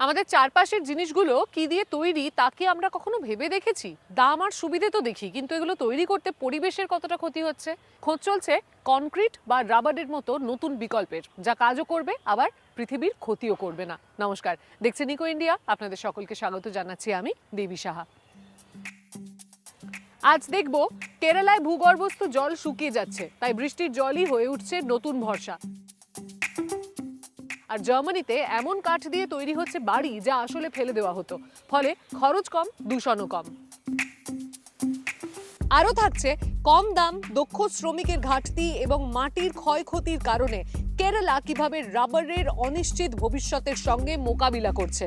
আমাদের চারপাশের জিনিসগুলো কি দিয়ে তৈরি তা কি আমরা কখনো ভেবে দেখেছি? দাম আর সুবিধে তো দেখি, কিন্তু এগুলো তৈরি করতে পরিবেশের কতটা ক্ষতি হচ্ছে। খোঁজ চলছে কনক্রিট বা রাবারের মতো নতুন বিকল্পের, যা কাজও করবে আবার পৃথিবীর ক্ষতিও করবে না। নমস্কার, দেখছেন ইকো ইন্ডিয়া, আপনাদের সকলকে স্বাগত জানাচ্ছি আমি দেবী সাহা। আজ দেখব কেরালায় ভূগর্ভস্থ জল শুকিয়ে যাচ্ছে, তাই বৃষ্টির জলই হয়ে উঠছে নতুন ভরসা। আর জার্মানিতে এমন কাঠ দিয়ে তৈরি হচ্ছে বাড়ি যা আসলে ফেলে দেওয়া হতো, ফলে খরচ কম, দূষণও কম। আরও থাকছে কম দাম, দক্ষ শ্রমিকের ঘাটতি এবং মাটির ক্ষয়ক্ষতির কারণে কেরালা কিভাবে রাবারের অনিশ্চিত ভবিষ্যতের সঙ্গে মোকাবিলা করছে।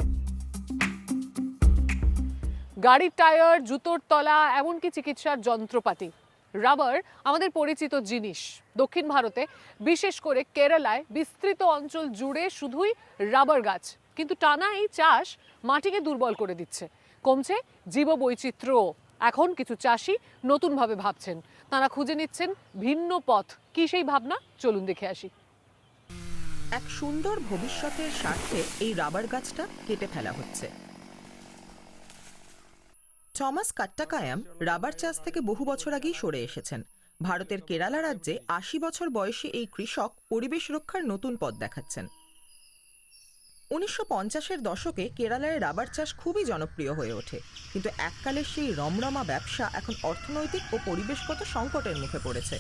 গাড়ির টায়ার, জুতোর তলা, এমনকি চিকিৎসার যন্ত্রপাতি, রাবার আমাদের পরিচিত জিনিস। দক্ষিণ ভারতে, বিশেষ করে কেরালায় বিস্তৃত অঞ্চল জুড়ে শুধুই রাবার গাছ, কিন্তু টানা এই চাষ মাটিকে দুর্বল করে দিচ্ছে। কমছে জীববৈচিত্র্যও। এখন কিছু চাষি নতুনভাবে ভাবছেন, তারা খুঁজে নিচ্ছেন ভিন্ন পথ। কি সেই ভাবনা, চলুন দেখে আসি। এক সুন্দর ভবিষ্যতের স্বার্থে এই রাবার গাছটা কেটে ফেলা হচ্ছে। থমাস কাট্টাকায়াম রাবার চাষ থেকে বহু বছর আগেই সরে এসেছেন। ভারতের কেরালা রাজ্যে ৮০ বছর বয়সী এই কৃষক পরিবেশ রক্ষার নতুন পথ দেখাচ্ছেন। ১৯৫০-এর দশকে কেরালায় রাবার চাষ খুবই জনপ্রিয় হয়ে ওঠে, কিন্তু এককালের সেই রমরমা ব্যবসা এখন অর্থনৈতিক ও পরিবেশগত সংকটের মুখে পড়েছে।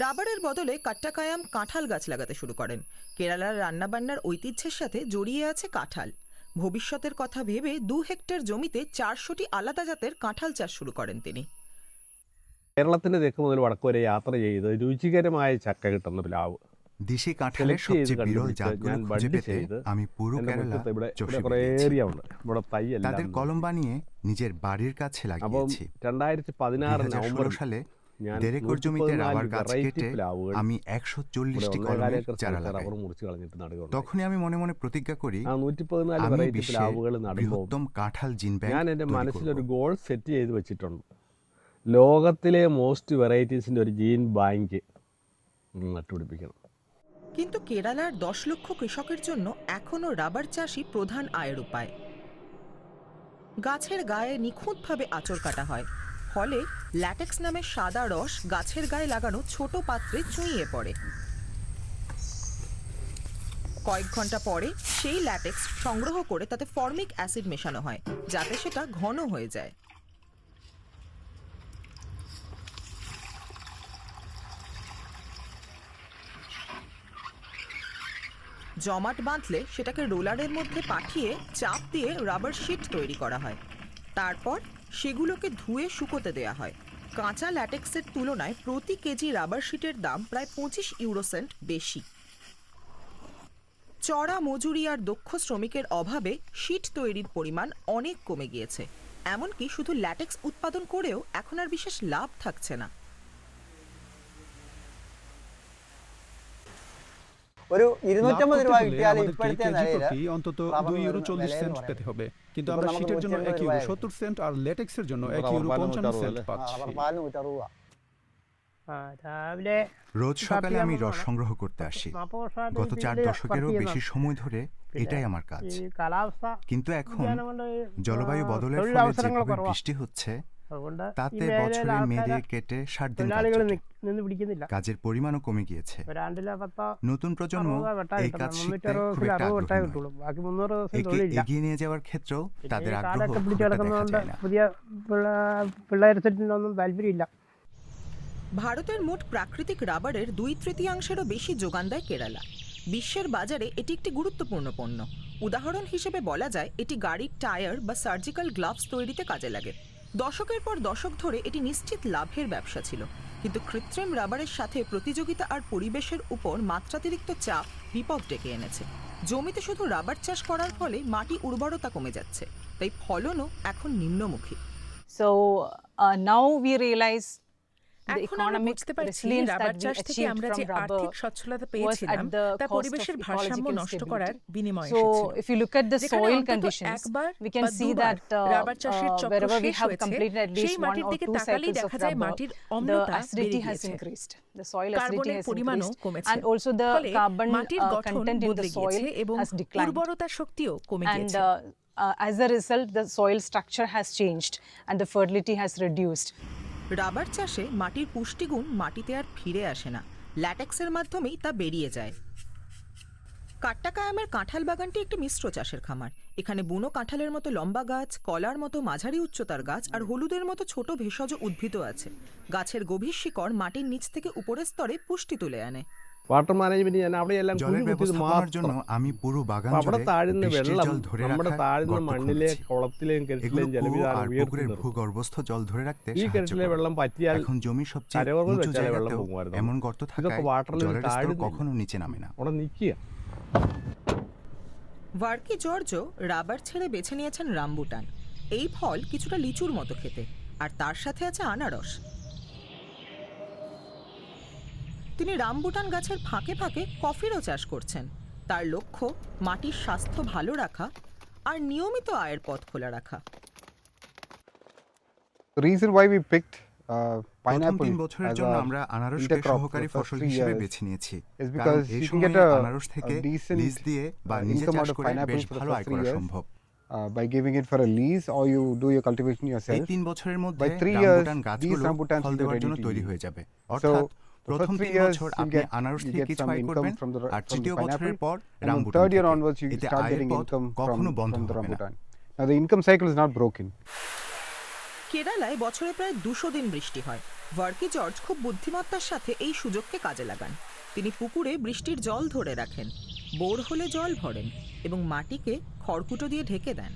রাবারের বদলে কাট্টাকায়াম কাঁঠাল গাছ লাগাতে শুরু করেন। কেরালার রান্নাবান্নার ঐতিহ্যের সাথে জড়িয়ে আছে কাঁঠাল। ভবিষ্যতের কথা ভেবে ২ হেক্টর জমিতে ৪০০টি আলাদা জাতের কাঁঠাল চাষ শুরু করেন তিনি। കേരളത്തിന്റെ തെക്ക് മുതൽ വടക്ക് വരെ യാത്ര ചെയ്ത് രുചികരമായ ചക്ക കിട്ടുന്ന പ്ലാവ് দেশি কাঁঠালের സെലക്ട് ചെയ്ത് সবচেয়ে বিরল കണ്ടുപിടിച്ച് জাতগুলো ഞാൻ খুঁজে ബഡ് পেতে ചെയ്ത് আমি পুরো എൻ്റെ কেরালা മുറ്റത്ത് ഇവിടെ চষে കുറേ বেরিয়েছি। ഏരിയ ഉണ്ട്, ഇവിടെ തൈ তাদের എല്ലാം কলম বানিয়ে নিজের বাড়ির কাছে അപ്പം লাগিয়েছি। 2016 নভেম্বর ২০১৬ সালে ഞാൻ ১.৫ একর জমিতে 114 রাবার গাছ variety কেটে പ്ലാവുകൾ আমি ഇവിടെ ১৪০টি 1.25 কলমের ഏക്കർ চারা സ്ഥലത്ത് লাগাই। റബ്ബർ മുറിച്ച് കളഞ്ഞിട്ട് നടുകയുണ്ടായി. তখনই আমি মনে মনে প্রতিজ্ঞা করি ആ 114 আমি variety বিশ্বের പ്ലാവുകൾ നടുമ്പോൾ বৃহত্তম কাঁঠাল জিন ব্যাংক ഞാൻ എൻ്റെ তৈরি മനസ്സിലൊരു করব। ഗോൾ സെറ്റ് ചെയ്ത് വെച്ചിട്ടുണ്ട്. ലോകത്തിലെ മോസ്റ്റ് വെറൈറ്റീസിൻ്റെ ഒരു ജീൻ ബാങ്ക് നട്ടുപിടിപ്പിക്കണം. কিন্তু কেরালার ১০ লক্ষ কৃষকের জন্য এখনও রাবার চাষই প্রধান আয়ের উপায়। গাছের গায়ে নিখুঁতভাবে আঁচড় কাটা হয়, ফলে ল্যাটেক্স নামের সাদা রস গাছের গায়ে লাগানো ছোট পাত্রে চুঁইয়ে পড়ে। কয়েক ঘন্টা পরে সেই ল্যাটেক্স সংগ্রহ করে তাতে ফর্মিক অ্যাসিড মেশানো হয়, যাতে সেটা ঘন হয়ে যায়। জমাট বাঁধলে সেটাকে রোলারের মধ্যে পাঠিয়ে চাপ দিয়ে রাবার শিট তৈরি করা হয়। তারপর সেগুলোকে ধুয়ে শুকোতে দেওয়া হয়। কাঁচা ল্যাটেক্সের তুলনায় প্রতি কেজি রাবার শিটের দাম প্রায় ২৫ ইউরোসেন্ট বেশি। চড়া মজুরি আর দক্ষ শ্রমিকের অভাবে শিট তৈরির পরিমাণ অনেক কমে গিয়েছে। এমনকি শুধু ল্যাটেক্স উৎপাদন করেও এখন আর বিশেষ লাভ থাকছে না। ഒരു 250 രൂപ കിട്ടിയാൽ আমাদেরকে ഇപ്പോഴത്തെ কেজি നിലയിൽ প্রতি অন্তত 2 ইউরো 40 সেন্ট পেতে হবে, কিন্তু আমরা শীটের জন্য 1 ইউরো 70 সেন্ট আর লেটেক্সের জন্য 1 ইউরো 55 সেন্ট পাচ্ছি। റബ്ബർ പാലിന് 160 രൂപ. രാവിലെ রোজ সকালে আমি রস সংগ্রহ করতে আসি। গত ৪ দশকেরও বেশি সময় ধরে এটাই আমার কাজ। ഈ കാലാവസ്ഥ কিন্তু এখন വ്യതിയാനം കൊണ്ട് ഈ, জলবায়ু বদলের ফলে തൊഴിലവസരങ്ങൾ যেভাবে കുറവാ. বৃষ্টি হচ্ছে അതുകൊണ്ട് ഈ তাতে മേഖലയിലെ বছরে মেয়েদের ആൾക്കാര് কেটে ৬০ দিন কাজ തൊഴിലാളികൾ চলে। നിന്ന് പിടിക്കുന്നില്ല. কাজের পরিমাণও কমে গিয়েছে। ഒരാണ്ടിലെ 10 নতুন প্রজন্ম 60 വെട്ടാ এই കിട്ടുന്നത്. কাজ শিখতে 360 খুব ദിവസത്തിൽ একটা 60 വെട്ടാ আগ্রহী കിട്ടുള്ളൂ. নয়। ബാക്കി 300 ദിവസം একে തൊഴിലില്ല. এগিয়ে নিয়ে যাওয়ার ক্ষেত্রেও പിന്നെ তাদের ഈ আগ্রহ കാലൊക്കെ খুব പിടിച്ചു একটা দেখা കിടക്കുന്നതുകൊണ്ട് যায় না। പുതിയ പിള്ളേർ സെറ്റിനൊന്നും താല്പര്യമില്ല. ভারতের মোট প্রাকৃতিক রাবারের ২/৩ বেশি যোগান দেয় কেরালা। বিশ্বের বাজারে এটি একটি গুরুত্বপূর্ণ পণ্য। উদাহরণ হিসেবে বলা যায় এটি গাড়ির টায়ার বা সার্জিক্যাল গ্লাভস তৈরিতে কাজে লাগে। দশকের পর দশক ধরে এটি নিশ্চিত লাভের ব্যবসা ছিল, কিন্তু কৃত্রিম রাবারের সাথে প্রতিযোগিতা আর পরিবেশের উপর মাত্রাতিরিক্ত চাপ বিপদ ডেকে এনেছে। জমিতে শুধু রাবার চাষ করার ফলে মাটি উর্বরতা কমে যাচ্ছে, তাই ফলনও এখন নিম্নমুখী। So now we realize এখন আমরা বুঝতে পারছি রাবার চাষ থেকে আমরা যে আর্থিক সচ্ছলতা পেয়েছিলাম তা পরিবেশের ভারসাম্য নষ্ট করার বিনিময়ে এসেছিল। If you look at the যেখানে soil অন্তত conditions, একবার we can বা see দুবার that রাবার চাষের চক্র wherever we শেষ have হয়েছে, completed at সেই least one মাটির or দিকে two তাকালেই cycles দেখা of যায় rubber, মাটির the অম্লতা acidity বেড়ে has গিয়েছে, increased. The soil acidity কার্বনের has পরিমাণও increased, কমেছে, and also the ফলে carbon মাটির গঠন content in বদলে the soil গিয়েছে এবং has declined. উর্বরতা শক্তিও কমে And গিয়েছে। as a result, the soil structure has changed and the fertility has reduced. Rubber চাষে মাটির পুষ্টিগুণ মাটিতে আর ফিরে আসে না, ল্যাটেক্সের মাধ্যমেই তা বেরিয়ে যায়। কাট্টাকায়ামের কাঁঠাল বাগানটি একটি মিশ্র চাষের খামার। এখানে বুনো কাঁঠালের মতো লম্বা গাছ, কলার মতো মাঝারি উচ্চতার গাছ আর হলুদের মতো ছোট ভেষজ উদ্ভিদও আছে। গাছের গভীর শিকড় মাটির নিচ থেকে উপরের স্তরে পুষ্টি তুলে আনে। വാട്ടർ മാനേജ്മെന്റ് ഞാൻ അവിടെ എല്ലാം জলের കുഴി കുത്തിയത് ব্যবস্থাপনার জন্য മാത്രം. আমি পুরো বাগান അപ്പൊ അവിടെ জুড়ে താഴുന്ന বৃষ্টির വെള്ളം জল ধরে നമ്മുടെ রাখার താഴുന്ന গর্ত മണ്ണിലെ খুঁড়েছি। കുളത്തിലെയും এগুলো കിണറ്റിലെയും কুয়ো ജലവിധാനം আর ഉയർത്തി পুকুরের നിർത്തും. ভূগর্ভস্থ জল ধরে রাখতে ഈ সাহায্য കിണറ്റിലെ করে। വെള്ളം പറ്റിയാൽ এখন জমি সবচেয়ে കരകോർന്ന് উঁচু വെച്ചാലേ വെള്ളം জায়গাতেও പൊങ്ങുമായിരുന്നു. এমন গর্ত ഇതൊക്കെ থাকায় വാട്ടറിൽ জলের স্তর താഴുന്നില്ല. কখনো নিচে নামে না। അവിടെ നിൽക്കുക. ভার্কি জর্জ রাবার ছেড়ে বেছে নিয়েছেন রামবুটান। এই ফল কিছুটা লিচুর মতো খেতে, আর তার সাথে আছে আনারস। তিনি রামবুটান গাছের ফাঁকে ফাঁকে কফিরও চাষ করছেন। তার লক্ষ্য মাটির স্বাস্থ্য ভালো রাখা আর নিয়মিত আয়ের পথ খোলা রাখা। The reason why we picked প্রথম pineapple 3 বছরের as জন্য our আমরা আনারসকে intercrop for সহকারী the first ফসল 3 হিসেবে years বেছে নিয়েছি, is কারণ because এই you can সময়ে get আনারস থেকে a decent লিজ দিয়ে বা নিজে income চাষ out of করে বেশ pineapples for the ভালো first আয় 3 করা years সম্ভব। by giving it for a lease, or you do your cultivation এই yourself. 3 বছরের মধ্যে By 3 years, রামবুটান these গাছগুলো rambutans ফল will be দেওয়ার ready জন্য to তৈরি use. হয়ে যাবে। So অর্থাৎ the প্রথম first 3 3 years বছর you আপনি আনারস you থেকে get কিছু some আয় income করবেন, from the R from the তৃতীয় বছরের pineapple, পর and from rambutan third year থেকে। onwards you এতে start আয়ের getting পথ income কখনো from বন্ধ the হবে না। rambutan. Now the income cycle is not broken. কেরালায় বছরে প্রায় 200 দিন বৃষ্টি হয়। ভার্কি জর্জ খুব বুদ্ধিমত্তার সাথে এই সুযোগকে কাজে লাগান। তিনি পুকুরে বৃষ্টির জল ধরে রাখেন, বোর হলে জল ভরেন এবং মাটিকে খড়কুটো দিয়ে ঢেকে দেন।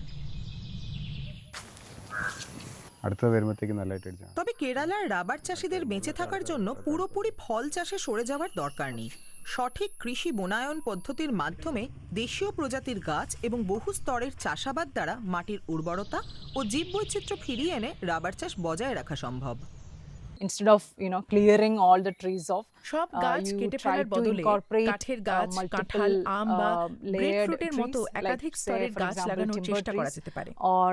അടുത്ത വരുമ്പോഴത്തേക്ക് നല്ലതായിട്ട് അടിച്ചാൽ তবে কেরালার রাবার চাষিদের বেঁচে থাকার জন্য পুরোপুরি ফল চাষে সরে যাওয়ার দরকার নেই। সঠিক কৃষি বনায়ন পদ্ধতির মাধ্যমে দেশীয় প্রজাতির গাছ এবং বহু স্তরের চাষাবাদ দ্বারা মাটির উর্বরতা ও জীববৈচিত্র্য ফিরিয়ে এনে রাবার চাষ বজায় রাখা সম্ভব। Instead of clearing all the trees off, সব গাছ you কেটে try ফেলার to বদলে incorporate কাঠের গাছ, multiple, কাঁঠাল, আম বা layered গ্রেপফ্রুটের মতো trees, একাধিক like, say, স্তরের for গাছ example, লাগানোর timber চেষ্টা করা trees যেতে পারে। or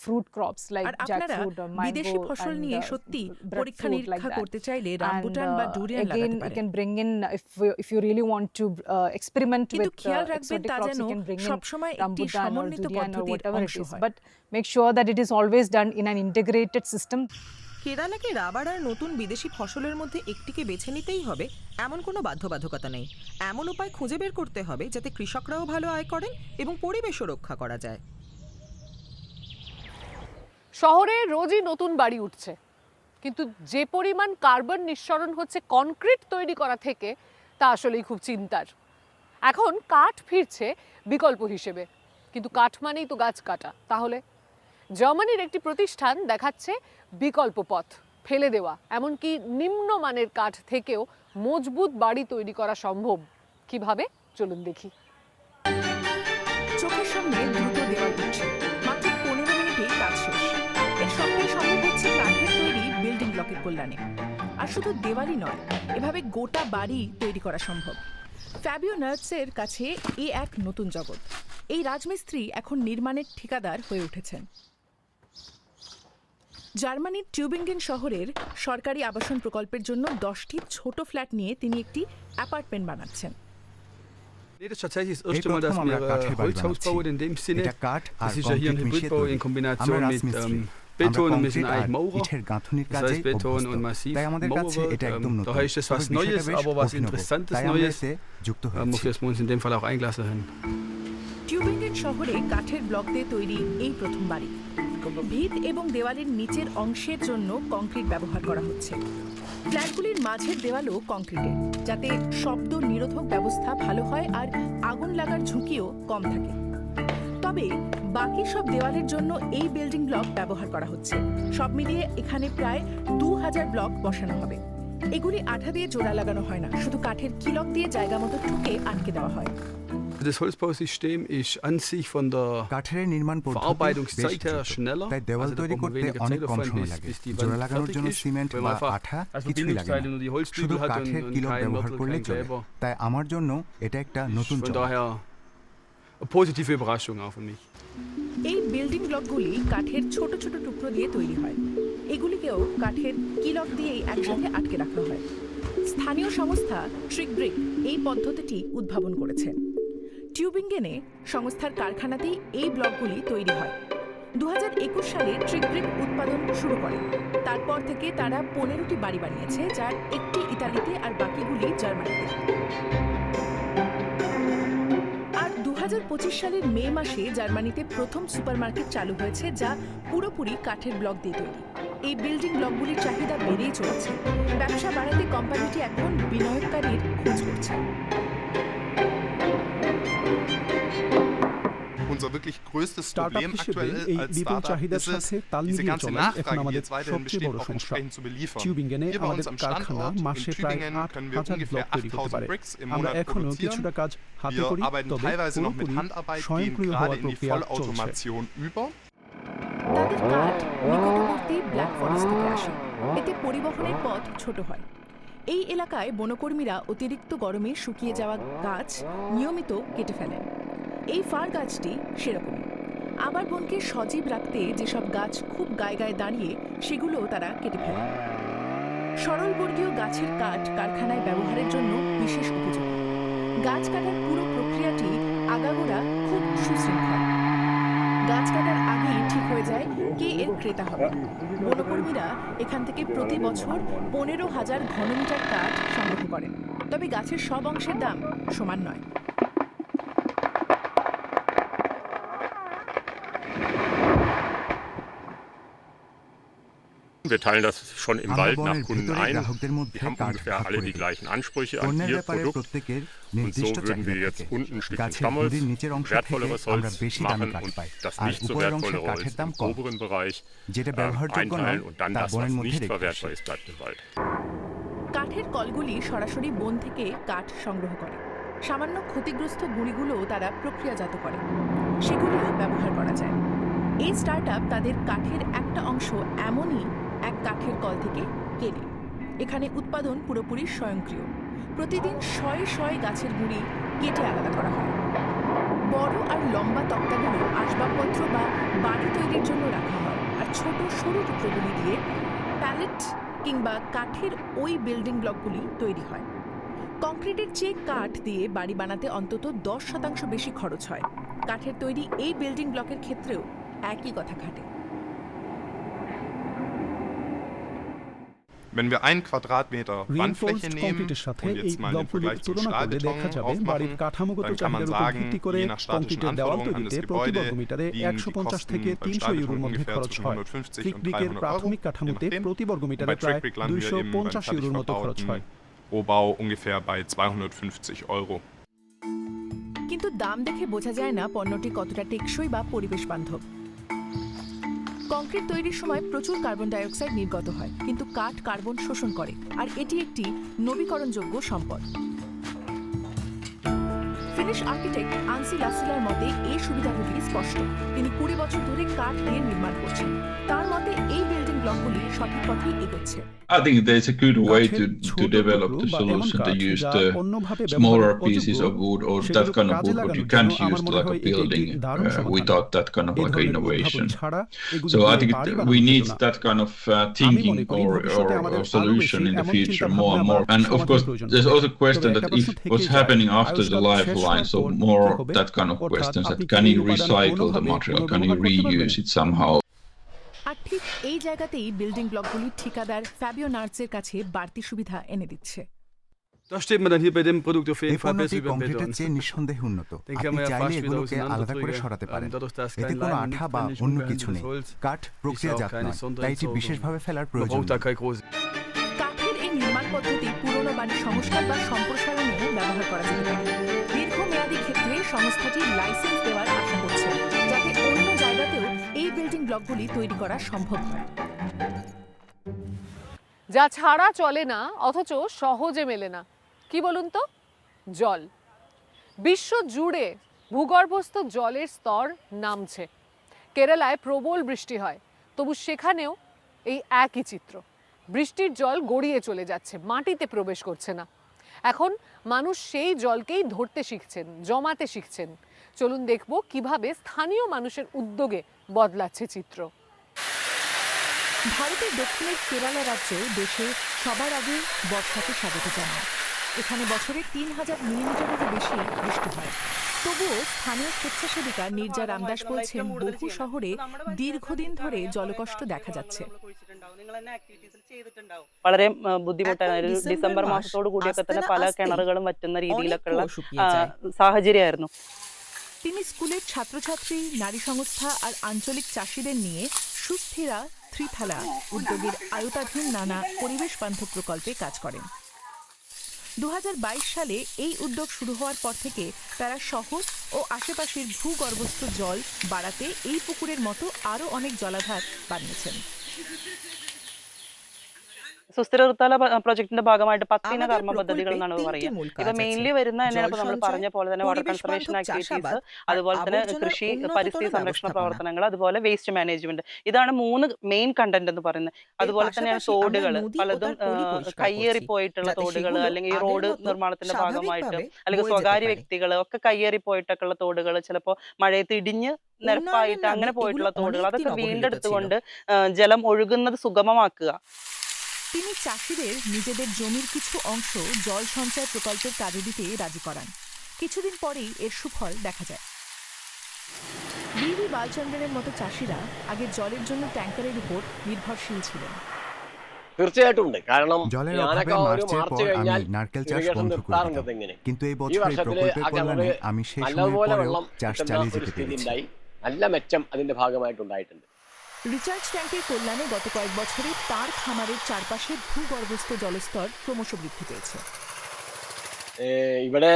fruit crops like আর আপনারা jackfruit or mango বিদেশি ফসল and নিয়ে সত্যি breadfruit পরীক্ষা like নিরীক্ষা that. করতে চাইলে And, রামবুটান বা ডুরিয়ান again, লাগাতে you পারেন। can bring in if you really want to experiment কিন্তু with খেয়াল রাখবেন exotic তা crops, যেন you can bring in সবসময় একটি rambutan or সমন্বিত durian or পদ্ধতির whatever it অংশ is, হয়। but make sure that it is always done in an integrated system. কেরালাকে রাবার আর নতুন বিদেশি ফসলের মধ্যে একটিকে বেছে নিতেই হবে এমন কোনো বাধ্যবাধকতা নেই। এমন উপায় খুঁজে বের করতে হবে যাতে কৃষকরাও ভালো আয় করেন এবং পরিবেশও রক্ষা করা যায়। শহরে রোজই নতুন বাড়ি উঠছে, কিন্তু যে পরিমাণ কার্বন নিঃসরণ হচ্ছে কনক্রিট তৈরি করা থেকে তা আসলেই খুব চিন্তার। এখন কাঠ ফিরছে বিকল্প হিসেবে, কিন্তু কাঠ মানেই তো গাছ কাটা। তাহলে জার্মানির একটি প্রতিষ্ঠান দেখাচ্ছে বিকল্প পথ, ফেলে দেওয়া এমনকি নিম্নমানের কাঠ থেকেও মজবুত বাড়ি তৈরি করা সম্ভব। কিভাবে, চলুন দেখি। চোখের সামনে দ্রুত দেওয়াল উঠছে, মাত্র 15 মিনিটেই কাজ শেষ। এর সবটাই সম্ভব হচ্ছে কাঠের তৈরি বিল্ডিং ব্লকের কল্যাণে। আর শুধু দেওয়ালই নয়, এভাবে গোটা বাড়ি তৈরি করা সম্ভব। ফ্যাবিও নার্টসের কাছে এ এক নতুন জগৎ। এই রাজমিস্ত্রি এখন নির্মাণের ঠিকাদার হয়ে উঠেছেন। জার্মানির টিউবিঙ্গেন শহরের সরকারি আবাসন প্রকল্পের জন্য 10টি ছোট ফ্ল্যাট নিয়ে তিনি একটি অ্যাপার্টমেন্ট বানাচ্ছেন। Nee, das ist tatsächlich das এই erste Mal, প্রথম dass আমরা wir কাঠের বাড়ি Holzhaus বানাচ্ছি। bauen in dem Sinne. এটা কাঠ আর Das ist ja hier ein concrete মিশিয়ে Hybridbau তৈরি। in Kombination আমরা mit রাজমিস্ত্রি। Beton und wir sind concrete আর eigentlich Maurer. ইটের গাঁথুনির Das কাজে heißt Beton und অভ্যস্ত। Massiv তাই আমাদের কাছে Mauerwerk. এটা একদম নতুন। Daher ist es was তবে বিষয়টা Neues, বেশ aber was অভিনব। Interessantes তাই আমরা Neues, এতে যুক্ত হয়েছি। wofür wir uns in dem Fall auch eingelassen haben. টিউবিঙ্গেন শহরে কাঠের ব্লক দিয়ে তৈরি এই প্রথম বাড়ি। ভিত এবং দেওয়ালের নিচের অংশের জন্য কংক্রিট ব্যবহার করা হচ্ছে। ফ্ল্যাটগুলির মাঝের দেওয়ালও কংক্রিটের, যাতে শব্দ নিরোধক ব্যবস্থা ভালো হয় আর আগুন লাগার ঝুঁকিও কম থাকে। তবে বাকি সব দেওয়ালের জন্য এই বিল্ডিং ব্লক ব্যবহার করা হচ্ছে। সব মিলিয়ে এখানে প্রায় 2000 ব্লক বসানো হবে। এগুলি আঠা দিয়ে জোড়া লাগানো হয় না, শুধু কাঠের কিলক দিয়ে জায়গা মতো ঠুকে আটকে দেওয়া হয়। das Holzbausystem ist an sich von der কাঠের এই নির্মাণ পদ্ধতি বেশ Verarbeitungszeit her দ্রুত। schneller. তাই দেওয়াল Also da তৈরি braucht man করতে weniger অনেক কম Zeitaufwand, সময় bis- লাগে bis die জোড়া Wand লাগানোর fertig জন্য ist, সিমেন্ট weil বা man einfach আঠা also কিছুই লাগে Bindungsteile না nur die শুধু Holzstügel hat কাঠের und কিলক kein ব্যবহার Mörtel, করলেই kein চলে Kleber. তাই আমার জন্য এটা একটা নতুন Von চমক। daher eine positive Überraschung auch für mich. এই বিল্ডিং ব্লকগুলি কাঠের ছোট ছোট টুকরো দিয়ে তৈরি হয় এগুলিকেও কাঠের কিলক দিয়েই একসাথে আটকে রাখা হয় স্থানীয় সংস্থা ট্রিক ব্রিক এই পদ্ধতিটি উদ্ভাবন করেছে টিউবিঙ্গেনে সংস্থার কারখানাতেই এই ব্লকগুলি তৈরি হয় 2021 সালে ট্রিক ব্রিক উৎপাদন শুরু করে তারপর থেকে তারা 15টি বাড়ি বানিয়েছে যার একটি ইতালিতে আর বাকিগুলি জার্মানিতে আর 2025 সালের মে মাসে জার্মানিতে প্রথম সুপারমার্কেট চালু হয়েছে যা পুরোপুরি কাঠের ব্লক দিয়ে তৈরি এই বিল্ডিং ব্লকগুলির চাহিদা বেড়েই চলেছে ব্যবসা বাড়াতে কোম্পানিটি এখন বিনিয়োগকারীর খোঁজ করছে Unser wirklich größtes Startup Problem হিসেবে aktuell এই als বিপুল Startup চাহিদার ist es, সাথে তাল diese মিলিয়ে ganze চলা এখন Nachfrage, die আমাদের jetzt weiterhin সবচেয়ে besteht, বড় auch সমস্যা entsprechend zu beliefern. টিউবিঙ্গেনে Hier bei আমাদের uns am কারখানা Standort in মাসে প্রায় Tübingen können wir 8,000 ungefähr block তৈরি করতে 8000 পারে Bricks im আমরা Monat এখনো produzieren. কিছুটা কাজ হাতে Wir করি arbeiten তবে teilweise noch mit পুরোপুরি Handarbeit, gehen স্বয়ংক্রিয় gerade হওয়ার in die প্রক্রিয়া চলছে Vollautomation über. তাদের কাঠ নিকটবর্তী ব্ল্যাক ফরেস্ট থেকে আসে এতে পরিবহনের পথ ছোট হয় এই এলাকায় বনকর্মীরা অতিরিক্ত গরমে শুকিয়ে যাওয়া গাছ নিয়মিত কেটে ফেলেন এই ফার গাছটি সেরকম আবার বনকে সজীব রাখতে যেসব গাছ খুব গায়ে গায়ে দাঁড়িয়ে সেগুলোও তারা কেটে ফেলে সরলবর্গীয় গাছের কাঠ কারখানায় ব্যবহারের জন্য বিশেষ উপযোগী গাছ কাটার পুরো প্রক্রিয়াটি আগাগোড়া খুব সুশৃঙ্খল গাছ কাটার আগেই ঠিক হয়ে যায় কে এর ক্রেতা হবে বনকর্মীরা এখান থেকে প্রতি বছর 15,000 ঘনমিটার কাঠ সংগ্রহ করেন তবে গাছের সব অংশের দাম সমান নয় Wir teilen das schon im আমরা Wald বনের nach Kunden ভেতরে ein. গ্রাহকদের মধ্যে Wir haben কাঠ ungefähr ভাগ alle করে die দিই gleichen Ansprüche an পণ্যের ihr ব্যাপারে Produkt. প্রত্যেকের Und so নির্দিষ্ট würden চাহিদা wir jetzt থাকে unten ein Stückchen গাছের Stammholz, গুঁড়ির নিচের অংশ থেকে wertvolleres আমরা Holz বেশি দামে machen কাঠ und পাই das আর nicht so উপরের অংশের wertvolle Holz কাঠের দাম im কম oberen Bereich যেটা ব্যবহারযোগ্য নয় einteilen und dann তা das, বনের was মধ্যে nicht রেখে verwertbar আসি ist, bleibt im Wald. কাঠের কলগুলি সরাসরি বন থেকে কাঠ সংগ্রহ করে সামান্য ক্ষতিগ্রস্ত গুঁড়িগুলোও তারা প্রক্রিয়াজাত করে সেগুলিও ব্যবহার করা যায় এই স্টার্টআপ তাদের কাঠের একটা অংশ এমনই এক কাঠের কল থেকে কেনে এখানে উৎপাদন পুরোপুরি স্বয়ংক্রিয় প্রতিদিন শয়ে শয়ে গাছের গুঁড়ি কেটে আলাদা করা হয় বড় আর লম্বা তক্তাগুলো আসবাবপত্র বা বাড়ি তৈরির জন্য রাখা হয় আর ছোট সরু টুকরোগুলি দিয়ে প্যালেট কিংবা কাঠের ওই বিল্ডিং ব্লকগুলি তৈরি হয় কংক্রিটের চেয়ে কাঠ দিয়ে বাড়ি বানাতে অন্তত 10% বেশি খরচ হয় কাঠের তৈরি এই বিল্ডিং ব্লকের ক্ষেত্রেও একই কথা খাটে Wenn wir einen Quadratmeter Wandfläche reinforced nehmen কংক্রিটের সাথে und এই jetzt mal den ব্লকগুলির Vergleich zum তুলনা করলে দেখা Stahlbeton যাবে বাড়ির aufmachen, কাঠামোগত dann kann man চাহিদার উপর sagen, ভিত্তি করে je nach statischen কংক্রিটের দেওয়াল Anforderungen an তৈরিতে das প্রতি Gebäude বর্গমিটারে liegen die 150 Kosten থেকে beim 300 ইউরোর Stahlbeton মধ্যে ungefähr খরচ zwischen হয় 150 ট্রিক und ব্রিকের 300 প্রাথমিক Euro, কাঠামোতে je nachdem. প্রতি Und বর্গমিটারে bei প্রায় Trick Brick landen wir eben beim 250 ইউরোর মতো খরচ হয় fertig Rohbau ungefähr bei 250 Euro. কিন্তু দাম দেখে বোঝা যায় না পণ্যটি কতটা টেকসই বা পরিবেশ বান্ধব কংক্রিট তৈরির সময় প্রচুর কার্বন ডাই অক্সাইড নির্গত হয় কিন্তু কাঠ কার্বন শোষণ করে আর এটি একটি নবীকরণযোগ্য সম্পদ ফিনিশ আর্কিটেক্ট আনসি লাসিলার মতে এই সুবিধাগুলি স্পষ্ট তিনি 20 বছর ধরে কাঠ দিয়ে নির্মাণ করছেন তার মতে এই বিল্ডিং ব্লকগুলি সঠিক পথেই এগোচ্ছে I think there's a good way to develop the solution to use the smaller pieces of wood or that kind of wood what you can't use like a building without that kind of like innovation. So I think we need that kind of thinking or solution in the future more and more. And of course there's also a question that if what's happening after the lifeline, so more that kind of questions that can you recycle the material, can you reuse it somehow? আর ঠিক এই জায়গাতেই building ব্লকগুলি ঠিকাদার Fabio নার্সের কাছে বাড়তি সুবিধা এনে দিচ্ছে Da steht man dann hier bei dem Produkt auf এই jeden Fall পণ্যটি besser über den কংক্রিটের Beton. চেয়ে নিঃসন্দেহে উন্নত Den আপনি kann man ja চাইলে fast wieder এগুলোকে আলাদা করে auseinanderdrücken. সরাতে পারেন Dadurch, dass এতে kein কোনো Leim আঠা drin বা ist, অন্য kein কিছু নেই Holz, কাঠ ist auch প্রক্রিয়াজাত keine নয় Sonderentsorgung. তাই এটি বিশেষভাবে ফেলার Man প্রয়োজন braucht da নেই। keine große. কাঠের এই নির্মাণ পদ্ধতি পুরনো বাড়ির সংস্কার বা সম্প্রসারণে ব্যবহার করা যেতে পারে দীর্ঘমেয়াদী ক্ষেত্রে সংস্থাটি লাইসেন্স দেওয়ার আশা করছে যাতে অন্য জায়গাতেও এই বিল্ডিং ব্লকগুলি তৈরি করা সম্ভব হয় যা ছাড়া চলে না অথচ সহজে মেলে না কি বলুন তো জল বিশ্ব জুড়ে ভূগর্ভস্থ জলের স্তর নামছে। কেরালায় প্রবল বৃষ্টি হয়, তবু সেখানেও এই একই চিত্র। বৃষ্টির জল গড়িয়ে চলে যাচ্ছে, মাটিতে প্রবেশ করছে না। এখন মানুষ সেই জলকেই ধরতে শিখছেন, জমাতে শিখছেন। চলুন দেখব কিভাবে স্থানীয় মানুষের উদ্যোগে বদলাচ্ছে চিত্র। ভারতের দক্ষিণের কেরালা রাজ্য দেশে সবার আগে বর্ষাকে স্বাগত জানায়। এখানে বছরে 3000 মিলিমিটারেরও বেশি বৃষ্টি হয়। তবুও স্থানীয় স্বেচ্ছাসেবিকা নির্জা রামদাস বলছেন, বহু শহরে দীর্ঘদিন ধরে জলকষ্ট দেখা যাচ্ছে। വളരെ ബുദ്ധിമുട്ടായിരുന്നു. ഡിസംബർ മാസത്തോട് കൂടിയൊക്കെ തന്നെ പല കിണറുകളും വറ്റുന്ന രീതിയിലൊക്കെയുള്ള സാഹചര്യമായിരുന്നു. তিনি স্কুলের ছাত্রছাত্রী, নারী সংস্থা আর আঞ্চলিক চাষিদের নিয়ে সুস্থিরা ত্রিথালা উদ্যোগের আয়তাধীন নানা পরিবেশ বান্ধব প্রকল্পে কাজ করেন। 2022 সালে এই উদ্যোগ শুরু হওয়ার পর থেকে তারা শহর ও আশেপাশের ভূগর্ভস্থ জল বাড়াতে এই পুকুরের মতো আরও অনেক জলাধার বানিয়েছেন। സുസ്ഥിര ഋതുകാല പ്രൊജക്ടിന്റെ ഭാഗമായിട്ട് 10 കർമ്മ പദ്ധതികൾ എന്നാണ് പറയുക. ഇവ മെയിൻലി വരുന്ന തന്നെയാണ് ഇപ്പോൾ നമ്മൾ പറഞ്ഞ പോലെ തന്നെ വാട്ടർ കൺസർവേഷൻ ആക്ടിവിറ്റീസ്, അതുപോലെ തന്നെ കൃഷി, പരിസ്ഥിതി സംരക്ഷണ പ്രവർത്തനങ്ങൾ, അതുപോലെ വേസ്റ്റ് മാനേജ്മെന്റ്. ഇതാണ് 3 മെയിൻ കണ്ടന്റ് എന്ന് പറയുന്നത്. അതുപോലെ തന്നെയാണ് തോടുകൾ, പലതും കയ്യേറിപ്പോയിട്ടുള്ള തോടുകൾ, അല്ലെങ്കിൽ ഈ റോഡ് നിർമ്മാണത്തിന്റെ ഭാഗമായിട്ട് അല്ലെങ്കിൽ സ്വകാര്യ വ്യക്തികൾ ഒക്കെ കയ്യേറിപ്പോയിട്ടൊക്കെയുള്ള തോടുകൾ, ചിലപ്പോൾ മഴയത്ത് ഇടിഞ്ഞ് നിരപ്പായിട്ട് അങ്ങനെ പോയിട്ടുള്ള തോടുകൾ, അതൊക്കെ വീണ്ടെടുത്തുകൊണ്ട് ജലം ഒഴുകുന്നത് സുഗമമാക്കുക. তিনি চাষিদের নিজেদের জমির কিছু অংশ জল সঞ্চয় প্রকল্পের কাজে দিতে রাজি করান। কিছুদিন পরেই এর সুফল দেখা যায়। বিবি বালচন্দ্রের মতো চাষিরা আগে জলের জন্য ট্যাঙ্কারের উপর নির্ভরশীল ছিলেন। തീർച്ചയായിട്ടും ഉണ്ട്. കാരണം জলের অভাবে মার্চের পর আমি নারকেল চাষ বন্ধ করে দিতাম, কিন্তু এই বছর এই প্রকল্পের কল্যাণে আমি সেই সময় পরেও চাষ চালিয়ে যেতে পেরেছি। നല്ല മെച്ചം അതിന്റെ ഭാഗമായിട്ടുണ്ടായിട്ടുണ്ട്। রিচার্জ ট্যাঙ্কের কল্যাণে গত কয়েক বছরে তার খামারের চারপাশে ভূগর্ভস্থ জলস্তর ক্রমশ বৃদ্ধি পেয়েছে। ഇവിടെ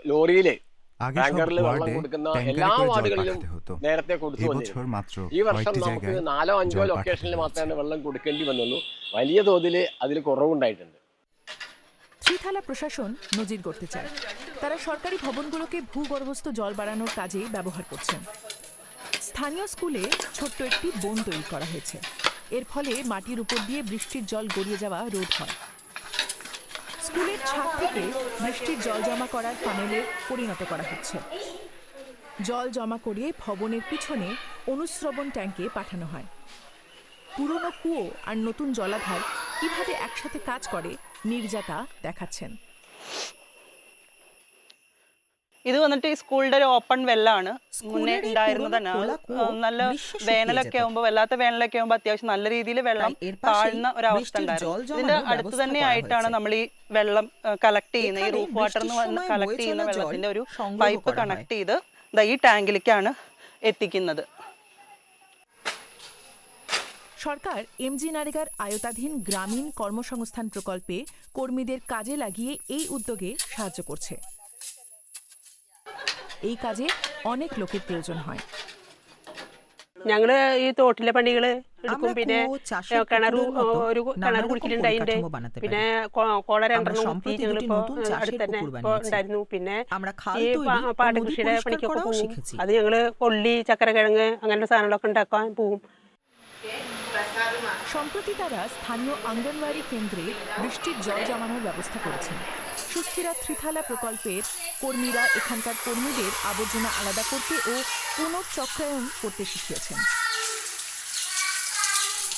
ലോറിയിലെ আগে সব ടാങ്കറിൽ വെള്ളം ওয়ার্ডে കൊടുക്കുന്ന ট্যাঙ্কারে എല്ലാ করে জল വാർഡുകളിലും পাঠাতে হতো। നേരത്തെ കൊടുത്തു এবছর വന്നിരുന്നു. মাত্র ഈ വർഷം কয়েকটি നമുക്ക് জায়গায় 4-5 জল ലൊക്കേഷനിൽ পাঠাতে മാത്രമേ হচ্ছে। വെള്ളം കൊടുക്കേണ്ടി വന്നുള്ളൂ. വലിയ തോതിൽ അതിൽ കുറവുണ്ടായിട്ടുണ്ട്. ত্রিথালা প্রশাসন নজির গড়তে চায়। তারা সরকারি ভবনগুলোকে ভূগর্ভস্থ জল বাড়ানোর কাজে ব্যবহার করছেন। স্থানীয় স্কুলে ছোট্ট একটি বন তৈরি করা হয়েছে। এর ফলে মাটির উপর দিয়ে বৃষ্টির জল গড়িয়ে যাওয়া রোধ হয়। স্কুলের ছাদ থেকে বৃষ্টির জল জমা করার ফানেলে পরিণত করা হচ্ছে। জল জমা করিয়ে ভবনের পিছনে অনুশ্রবণ ট্যাঙ্কে পাঠানো হয়। পুরনো কুয়ো আর নতুন জলাধার কিভাবে একসাথে কাজ করে নির্যাতা দেখাচ্ছেন। ഇത് വന്നിട്ട് ഈ സ്കൂളിന്റെ ഒരു ഓപ്പൺ വെല്ലാണ്. മുന്നേ ഉണ്ടായിരുന്നത് തന്നെ നല്ല വേനലൊക്കെ ആകുമ്പോൾ, വല്ലാത്ത വേനലൊക്കെ ആകുമ്പോൾ അത്യാവശ്യം നല്ല രീതിയിൽ വെള്ളം താഴ്ന്ന ഒരവസ്ഥ ഉണ്ടായിരുന്നു. ഇതിന്റെ അടുത്ത് തന്നെ ആയിട്ടാണ് നമ്മൾ ഈ വെള്ളം കളക്ട് ചെയ്യുന്ന, ഈ റൂഫ് വാട്ടർ എന്ന് കളക്ട് ചെയ്യുന്ന വെള്ളത്തിന്റെ ഒരു പൈപ്പ് കണക്ട് ചെയ്ത് ഈ ടാങ്കിലേക്കാണ് എത്തിക്കുന്നത്. সরকার এমজি নারেগার আয়তাধীন গ্রামীণ কর্মসংস্থান প্রকল্পে কর্মীদের কাজে লাগিয়ে এই উদ্যোগে সাহায্য করছে। এই কাজে অনেক লোকের প্রয়োজন হয়। ഞങ്ങള് ഈ തോട്ടിലെ പണികള് എടുക്കും. പിന്നെ കിണർ കുടിച്ചിട്ടുണ്ട് അതിന്റെ. പിന്നെ കുള 2 കുത്തി ഞങ്ങളിപ്പോ അടുത്ത് തന്നെ ഇപ്പൊ ഉണ്ടായിരുന്നു. പിന്നെ ഈ പാട്ടകൃഷിയുടെ പണിക്കൊക്കെ പോകും. അത് ഞങ്ങള് കൊള്ളി, ചക്കരക്കിഴങ്ങ് അങ്ങനെയുള്ള സാധനങ്ങളൊക്കെ ഉണ്ടാക്കാൻ പോവും। সম্প্রতি তারা স্থানীয় আঙ্গনওয়াড়ি কেন্দ্রে বৃষ্টির জল জমানোর ব্যবস্থা করেছেন। সুস্থিরা ত্রিথালা প্রকল্পের কর্মীরা এখানকার কর্মীদের আবর্জনা আলাদা করতে ও পুনর্চক্রায়ন করতে শিখিয়েছেন।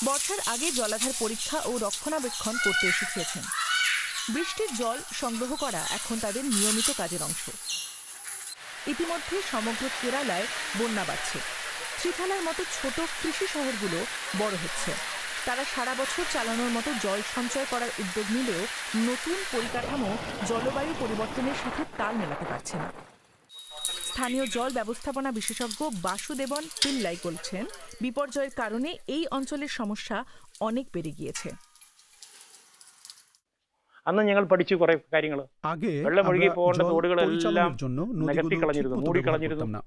বর্ষার আগে জলাধার পরীক্ষা ও রক্ষণাবেক্ষণ করতে শিখিয়েছেন। বৃষ্টির জল সংগ্রহ করা এখন তাদের নিয়মিত কাজের অংশ। ইতিমধ্যে সমগ্র কেরালায় বন্যা বাড়ছে। ত্রিথালার মতো ছোট কৃষি শহরগুলো বড় হচ্ছে। তারা সারা বছর চালানোর মতো জল সঞ্চয় করার উদ্যোগ নিলেও নতুন পরিকাঠামো জলবায়ু পরিবর্তনের সাথে তাল মেলাতে পারছে না। স্থানীয় জল ব্যবস্থাপনা বিশেষজ্ঞ বাসুদেবন পিল্লাই বলছেন, বিপর্যয়ের কারণে এই অঞ্চলের সমস্যা অনেক বেড়ে গিয়েছে। അന്ന് ഞങ്ങൾ പഠിച്ചു കുറെ കാര്യങ്ങൾ. വെള്ളം ഒഴുകി പോകേണ്ട തോടുകളെല്ലാം നികത്തി കളഞ്ഞിരുന്നു, മൂടിക്കളഞ്ഞിരുന്നു.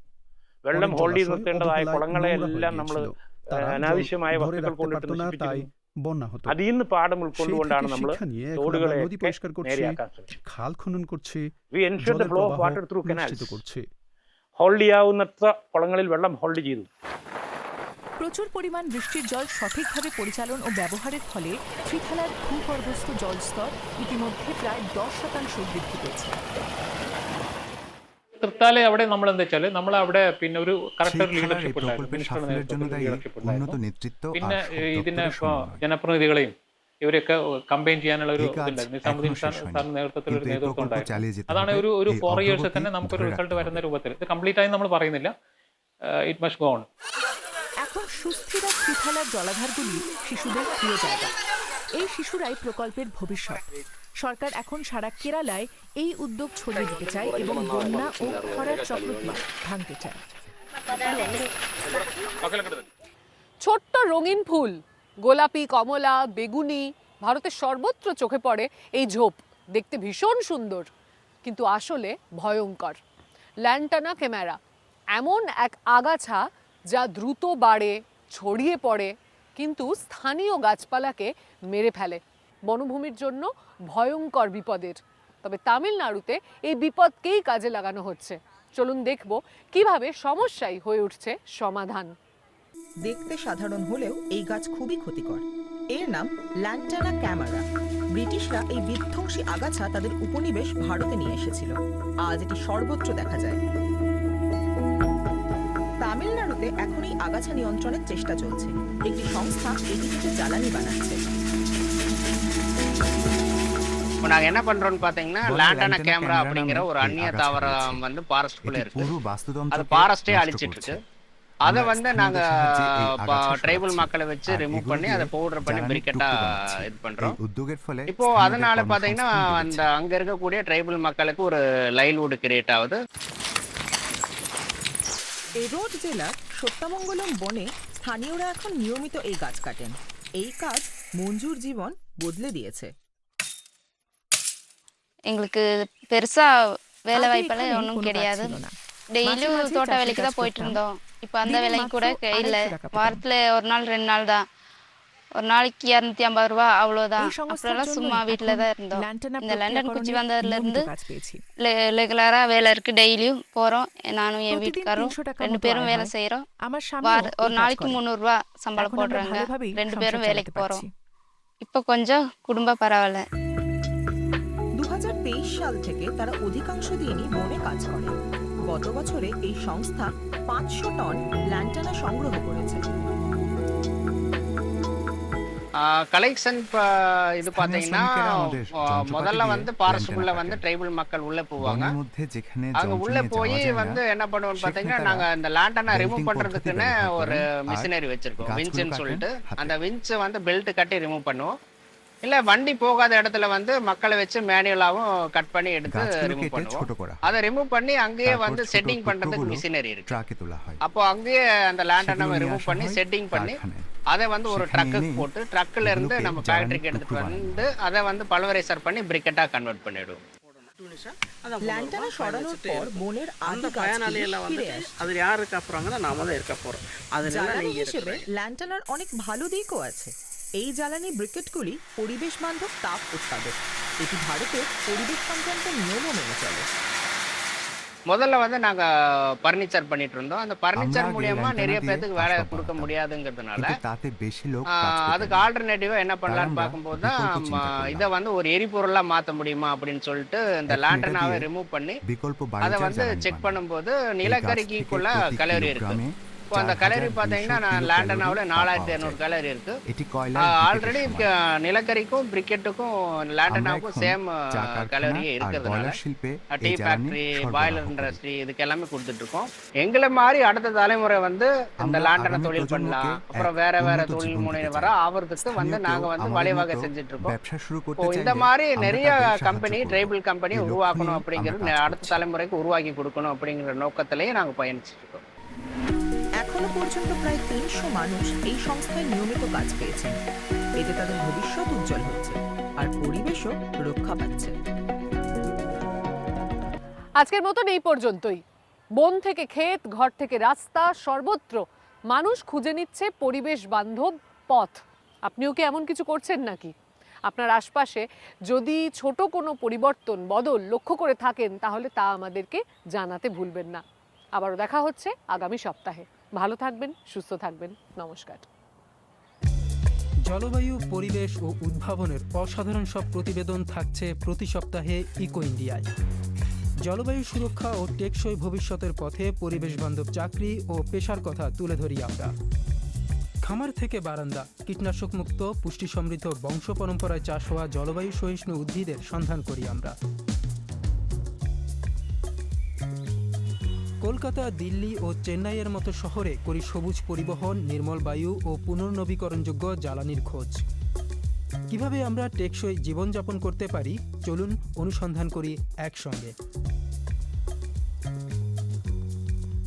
വെള്ളം ഹോൾഡ് ചെയ്ത് നിർത്തേണ്ടതായ കുളങ്ങളെ എല്ലാം നമ്മൾ അനാവശ്യമായ വസ്തുക്കൾ കൊണ്ടിട്ട് നശിപ്പിച്ചിരുന്നു. বন্যা হতো। അതിൽ നിന്ന് പാഠം ഉൾക്കൊണ്ടുകൊണ്ടാണ് നമ്മൾ തോടുകളെ নদী পরিষ্কার করছে, നേരെയാക്കാൻ ശ്രമിച്ചത്. খাল খনন করছে, We ensured the flow of water through canals. নিশ্চিত করছে। ഹോൾഡ് ചെയ്യാവുന്നത്ര കുളങ്ങളിൽ വെള്ളം ഹോൾഡ് ചെയ്തു. প্রচুর পরিমাণ বৃষ্টির জল সঠিকভাবে পরিচালন ও ব্যবহারের ফলে ত্রিথালার ভূগর্ভস্থ জলস্তর ইতিমধ্যে প্রায় 10% বৃদ্ধি পেয়েছে। തൃത്താല അവിടെ നമ്മൾ എന്താ വെച്ചാൽ നമ്മൾ അവിടെ പിന്നെ ഒരു കറക്റ്റ് ലീഡർഷിപ്പ് പിന്നെ ഇതിനെ ഇപ്പോൾ ജനപ്രതിനിധികളെയും ഇവരെയൊക്കെ കമ്പൈൻ ചെയ്യാനുള്ള ഒരു ഇതുണ്ടായിരുന്നു. നിസാമുദ്ദീൻ സാറിന്റെ നേതൃത്വത്തിൽ ഒരു നേതൃത്വം ഉണ്ടായിരുന്നു. അതാണ് ഒരു 4 ഇയേഴ്സിൽ തന്നെ നമുക്കൊരു റിസൾട്ട് വരുന്ന രൂപത്തിൽ. ഇത് കംപ്ലീറ്റ് ആയി നമ്മൾ പറയുന്നില്ല, ഇറ്റ് മസ്റ്റ് ഗോ ഓൺ. এখন সুস্থিরা ত্রিথালার জলাধারগুলি শিশুদের প্রিয় জায়গা। এই শিশুরাই প্রকল্পের ভবিষ্যৎ। সরকার এখন সারা কেরালায় এই উদ্যোগ ছড়িয়ে দিতে চায় এবং বন্যা ও খরার চক্রকে ভাঙতে চায়। ছোট্ট রঙিন ফুল, গোলাপি, কমলা, বেগুনি, ভারতের সর্বত্র চোখে পড়ে এই ঝোপ। দেখতে ভীষণ সুন্দর, কিন্তু আসলে ভয়ঙ্কর। ল্যান্টানা ক্যামেরা এমন এক আগাছা যা দ্রুত বাড়ে, ছড়িয়ে পড়ে, কিন্তু স্থানীয় গাছপালাকে মেরে ফেলে। বনভূমির জন্য ভয়ঙ্কর বিপদের। তবে তামিলনাড়ুতে এই বিপদকেই কাজে লাগানো হচ্ছে। চলুন দেখব কিভাবে সমস্যাই হয়ে উঠছে সমাধান। দেখতে সাধারণ হলেও এই গাছ খুবই ক্ষতিকর। এর নাম ল্যান্টানা ক্যামেরা। ব্রিটিশরা এই বিধ্বংসী আগাছা তাদের উপনিবেশ ভারতে নিয়ে এসেছিল। আজ এটি সর্বত্র দেখা যায়। তামিলনাড়ুতে এখন এই আগাছা নিয়ন্ত্রণের চেষ্টা চলছে। একটি সংস্থা এটি থেকে জ্বালানি বানাচ্ছে। நாங்க என்ன பண்றோம்னு பாத்தீங்கன்னா லாண்டனா கேமரா அப்படிங்கிற ஒரு அந்நிய தாவரம் வந்து ஃபாரஸ்ட்குள்ள இருக்கு. அது ஃபாரஸ்டே அழிச்சிட்டு இருக்கு. அதை வந்து நாங்க ட்ரைபல் மக்களை வச்சு ரிமூவ் பண்ணி அதை பவுடர் பண்ணி பிரிக்கெட்டா இது பண்றோம். இப்போ அதனால பாத்தீங்கன்னா அந்த அங்க இருக்கக்கூடிய ட்ரைபல் மக்களுக்கு ஒரு லைவ்லிஹுட் கிரியேட் ஆகுது. এরোড জেলার সত্যমঙ্গলম বনে স্থানীয়রা এখন নিয়মিত এই গাছ কাটেন। এই কাজ মঞ্জুর জীবন বদলে দিয়েছে। எங்களுக்கு பெருசா வேலை வாய்ப்பெல்லாம் ஒன்றும் கிடையாது. டெய்லியும் தோட்ட வேலைக்கு தான் போயிட்டு இருந்தோம். இப்போ அந்த வேலைக்கு கூட இல்லை. வாரத்தில் ஒரு நாள் 2 நாள் தான். ஒரு நாளைக்கு 250 ரூபா அவ்வளோதான். அப்புறம்லாம் சும்மா வீட்டில் தான் இருந்தோம். இந்த லண்டன் குச்சி வந்ததுலேருந்து ரெகுலராக வேலை இருக்குது. டெய்லியும் போகிறோம். நானும் என் வீட்டுக்காரரும் 2 பேரும் வேலை செய்கிறோம். ஒரு நாளைக்கு 300 ரூபா சம்பளம் போடுறாங்க. 2 பேரும் வேலைக்கு போகிறோம். இப்போ கொஞ்சம் குடும்ப பரவாயில்ல। 2023 সাল থেকে তারা অধিকাংশ দিনই বনে কাজ করে। গত বছরে এই সংস্থা 500 টন ল্যান্টানা সংগ্রহ করেছে। கலெக்ஷன் இது பாத்தீங்கன்னா முதல்ல வந்து ஃபாரஸ்ட்குள்ள வந்து ட்ரைபல் மக்கள் உள்ள போவாங்க. அங்க உள்ள போய் வந்து என்ன பண்ணுவோம்னு பாத்தீங்கன்னா நாங்க இந்த லாண்டனா ரிமூவ் பண்றதுக்குன்னு ஒரு மிஷினரி வச்சிருக்கோம், விஞ்சுன்னு சொல்லிட்டு. அந்த விஞ்சை வந்து பெல்ட் கட்டி ரிமூவ் பண்ணுவோம். இல்ல வண்டி போகாத இடத்துல வந்து மக்களை வச்சு மேனுவலாவும் கட் பண்ணி எடுத்து ரிமூவ் பண்ணுவோம். அதை ரிமூவ் பண்ணி அங்கேயே வந்து செட்டிங் பண்றதுக்கு மிஷினரி இருக்கு. அப்போ அங்கேயே அந்த லேண்டனை ரிமூவ் பண்ணி செட்டிங் பண்ணி அதை வந்து ஒரு ட்ரக்குக்கு போட்டு ட்ரக்ல இருந்து நம்ம ஃபேக்டரிக்கு எடுத்துட்டு வந்து அதை வந்து பல்வரைசர் பண்ணி பிரிக்கெட்டா கன்வெர்ட் பண்ணிடுவோம். ল্যান্টানা সরানোর পর বনের আদি গাছগুলো ফিরে আসে। அது யார் இருக்க போறாங்கன்னா நாம தான் இருக்க போறோம்। அதனால জ্বালানি হিসেবে ল্যান্টানার অনেক ভালো দিকও আছে। এই জ্বালানি ব্রিকেটগুলি পরিবেশ বান্ধব তাপ উৎপাদক। এটি ভারতের পরিবেশ সংক্রান্ত নিয়মও মেনে চলে। முதல்ல வந்து நாங்க பர்னிச்சர் பண்ணிட்டு இருந்தோம். அந்த பர்னிச்சர் மூலமா நிறைய பேருக்கு வேலை கொடுக்க முடியாதுங்கிறதுனால அதுக்கு ஆல்டர்னேட்டிவா என்ன பண்ணலாம்னு பார்க்கும்போது தான் இதை வந்து ஒரு எரிபொருளா மாற்ற முடியுமா அப்படின்னு சொல்லிட்டு இந்த லாண்டனாவை ரிமூவ் பண்ணி அதை வந்து செக் பண்ணும்போது நிலக்கரிக்குள்ள கலோரி இருக்கு. இப்போ அந்த கலோரி பார்த்தீங்கன்னா நான் லேண்டனாவில் 4200 கலோரி இருக்கு. ஆல்ரெடி நிலக்கரிக்கும் பிரிக்கெட்டுக்கும் லேண்டனாவுக்கும் சேம் கலோரியே இருக்கிறதுனால டீ ஃபேக்டரி, பாய்லர் இண்டஸ்ட்ரி இதுக்கு எல்லாமே கொடுத்துட்டு இருக்கோம். எங்களை மாதிரி அடுத்த தலைமுறை வந்து இந்த லேண்டனை தொழில் பண்ணலாம், அப்புறம் வேற வேற தொழில் முனைவர ஆவறதுக்கு வந்து நாங்க வந்து வழிவகை செஞ்சுட்டு இருக்கோம். இந்த மாதிரி நிறைய கம்பெனி, ட்ரைபல் கம்பெனி உருவாக்கணும் அப்படிங்கிறது அடுத்த தலைமுறைக்கு உருவாக்கி கொடுக்கணும் அப்படிங்கிற நோக்கத்திலேயே நாங்க பயணிச்சுட்டு இருக்கோம். এখনো পর্যন্ত প্রায় 300 মানুষ এই সংস্থায় নিয়মিত কাজ পেয়েছেন। এতে তাদের ভবিষ্যৎ উজ্জ্বল হচ্ছে আর পরিবেশও রক্ষা পাচ্ছে। আজকের মতন এই পর্যন্তই। বন থেকে ক্ষেত, ঘর থেকে রাস্তা, সর্বত্র মানুষ খুঁজে নিচ্ছে পরিবেশ বান্ধব পথ। আপনিও কি এমন কিছু করছেন নাকি? আপনার আশপাশে যদি ছোট কোনো পরিবর্তন বদল লক্ষ্য করে থাকেন তাহলে তা আমাদেরকে জানাতে ভুলবেন না। আবারও দেখা হচ্ছে আগামী সপ্তাহে। ভালো থাকবেন, সুস্থ থাকবেন। নমস্কার। জলবায়ু, পরিবেশ ও উদ্ভাবনের অসাধারণ সব প্রতিবেদন থাকছে প্রতি সপ্তাহে ইকো ইন্ডিয়ায়। জলবায়ু সুরক্ষা ও টেকসই ভবিষ্যতের পথে পরিবেশ বান্ধব চাকরি ও পেশার কথা তুলে ধরি আমরা। খামার থেকে বারান্দা, কীটনাশক মুক্ত, পুষ্টি সমৃদ্ধ, বংশ পরম্পরায় চাষ হওয়া জলবায়ু সহিষ্ণু উদ্ভিদের সন্ধান করি আমরা। কলকাতা, দিল্লি ও চেন্নাইয়ের মতো শহরে করি সবুজ পরিবহন, নির্মল বায়ু ও পুনর্নবীকরণযোগ্য জ্বালানির খোঁজ। কিভাবে আমরা টেকসই জীবনযাপন করতে পারি, চলুন অনুসন্ধান করি একসঙ্গে।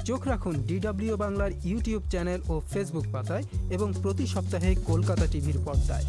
চোখ রাখুন DW বাংলার ইউটিউব চ্যানেল ও ফেসবুক পাতায় এবং প্রতি সপ্তাহে কলকাতা টিভির পর্দায়।